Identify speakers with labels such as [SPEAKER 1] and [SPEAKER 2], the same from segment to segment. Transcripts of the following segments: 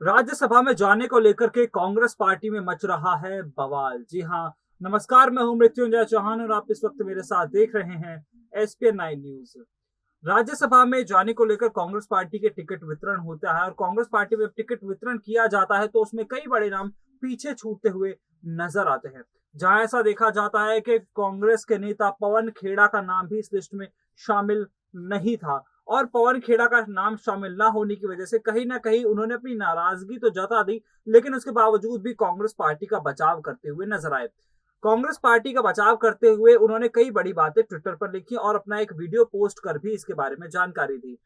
[SPEAKER 1] राज्यसभा में जाने को लेकर के कांग्रेस पार्टी में मच रहा है बवाल। जी हाँ, नमस्कार, मैं हूं मृत्युंजय चौहान और आप इस वक्त मेरे साथ देख रहे हैं एसपीएन 9 न्यूज। राज्यसभा में जाने को लेकर कांग्रेस पार्टी के टिकट वितरण होता है और कांग्रेस पार्टी में टिकट वितरण किया जाता है तो उसमें कई बड़े नाम पीछे छूटते हुए नजर आते हैं। जहां ऐसा देखा जाता है कि कांग्रेस के नेता पवन खेड़ा का नाम भी इस लिस्ट में शामिल नहीं था और पवन खेड़ा का नाम शामिल ना होने की वजह से कहीं ना कहीं उन्होंने अपनी नाराजगी तो जता दी, लेकिन उसके बावजूद भी कांग्रेस पार्टी का बचाव करते हुए नजर आए। कांग्रेस पार्टी का बचाव करते हुए उन्होंने कई बड़ी बातें ट्विटर पर लिखी और अपना एक वीडियो पोस्ट कर भी इसके बारे में जानकारी दी।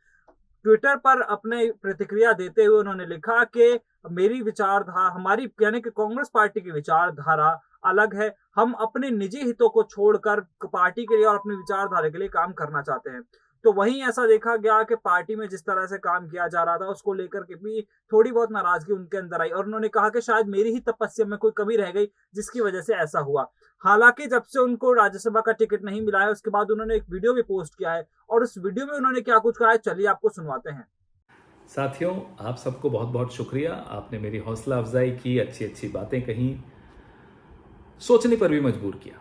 [SPEAKER 1] ट्विटर पर अपने प्रतिक्रिया देते हुए उन्होंने लिखा कि मेरी विचारधारा, हमारी यानी कि कांग्रेस पार्टी की विचारधारा अलग है। हम अपने निजी हितों को छोड़कर पार्टी के लिए और अपनी विचारधारा के लिए काम करना चाहते हैं। तो वहीं ऐसा देखा गया कि पार्टी में जिस तरह से काम किया जा रहा था उसको लेकर के भी थोड़ी बहुत नाराजगी उनके अंदर आई और उन्होंने कहा कि शायद मेरी ही तपस्या में कोई कमी रह गई जिसकी वजह से ऐसा हुआ। हालांकि जब से उनको राज्यसभा का टिकट नहीं मिला है उसके बाद उन्होंने एक वीडियो भी पोस्ट किया है और उस वीडियो में उन्होंने क्या कुछ कहा है, चलिए आपको सुनवाते हैं।
[SPEAKER 2] साथियों, आप सबको बहुत बहुत शुक्रिया। आपने मेरी हौसला अफजाई की, अच्छी अच्छी बातें कही, सोचने पर भी मजबूर किया।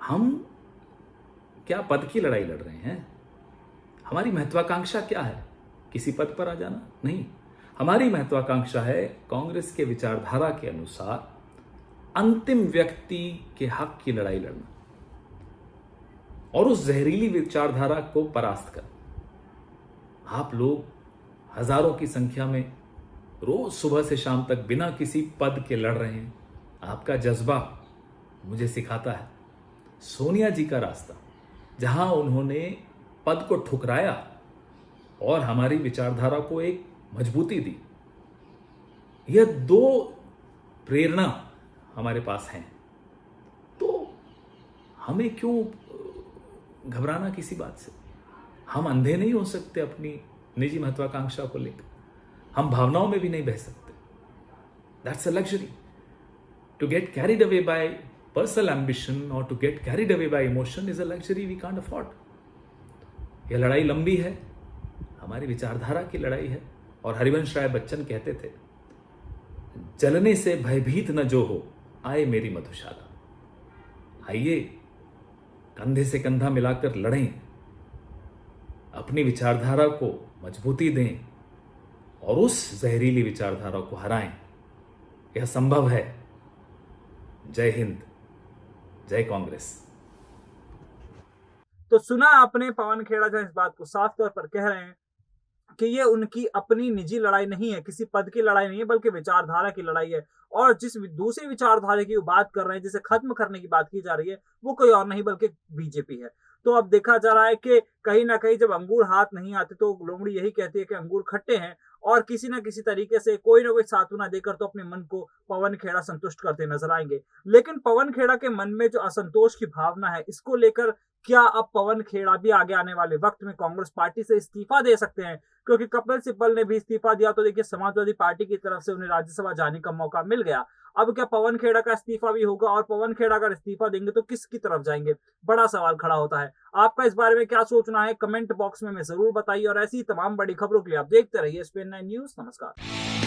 [SPEAKER 2] हम क्या पद की लड़ाई लड़ रहे हैं? हमारी महत्वाकांक्षा क्या है? किसी पद पर आ जाना नहीं। हमारी महत्वाकांक्षा है कांग्रेस के विचारधारा के अनुसार अंतिम व्यक्ति के हक की लड़ाई लड़ना और उस जहरीली विचारधारा को परास्त करना। आप लोग हजारों की संख्या में रोज सुबह से शाम तक बिना किसी पद के लड़ रहे हैं। आपका जज्बा मुझे सिखाता है सोनिया जी का रास्ता, जहां उन्होंने पद को ठुकराया और हमारी विचारधारा को एक मजबूती दी। यह दो प्रेरणा हमारे पास हैं, तो हमें क्यों घबराना किसी बात से? हम अंधे नहीं हो सकते अपनी निजी महत्वाकांक्षा को लेकर। हम भावनाओं में भी नहीं बह सकते। That's a luxury. To get carried away by personal ambition or to get carried away by emotion is a luxury we can't afford. यह लड़ाई लंबी है, हमारी विचारधारा की लड़ाई है। और हरिवंश राय बच्चन कहते थे, जलने से भयभीत न जो हो आए मेरी मधुशाला। आइए कंधे से कंधा मिलाकर लड़ें, अपनी विचारधारा को मजबूती दें और उस जहरीली विचारधारा को हराएं। यह संभव है। जय हिंद, जय कांग्रेस।
[SPEAKER 1] तो सुना आपने पवन खेड़ा जो इस बात को साफ तौर पर कह रहे हैं कि ये उनकी अपनी निजी लड़ाई नहीं है, किसी पद की लड़ाई नहीं है, बल्कि विचारधारा की लड़ाई है। और जिस दूसरी विचारधारा की वो बात कर रहे हैं, जिसे खत्म करने की बात की जा रही है, वो कोई और नहीं बल्कि बीजेपी है। तो अब देखा जा रहा है कि कहीं ना कहीं जब अंगूर हाथ नहीं आते तो लोमड़ी यही कहती है कि अंगूर खट्टे हैं और किसी ना किसी तरीके से कोई ना कोई सांत्वना देकर तो अपने मन को पवन खेड़ा संतुष्ट करते नजर आएंगे। लेकिन पवन खेड़ा के मन में जो असंतोष की भावना है, इसको लेकर क्या अब पवन खेड़ा भी आगे आने वाले वक्त में कांग्रेस पार्टी से इस्तीफा दे सकते हैं? क्योंकि कपिल सिब्बल ने भी इस्तीफा दिया तो देखिए समाजवादी पार्टी की तरफ से उन्हें राज्यसभा जाने का मौका मिल गया। अब क्या पवन खेड़ा का इस्तीफा भी होगा? और पवन खेड़ा अगर इस्तीफा देंगे तो किसकी तरफ जाएंगे? बड़ा सवाल खड़ा होता है। आपका इस बारे में क्या सोचना है? कमेंट बॉक्स में जरूर बताइए और ऐसी तमाम बड़ी खबरों के लिए आप देखते रहिए एसपीएन 9 न्यूज। नमस्कार।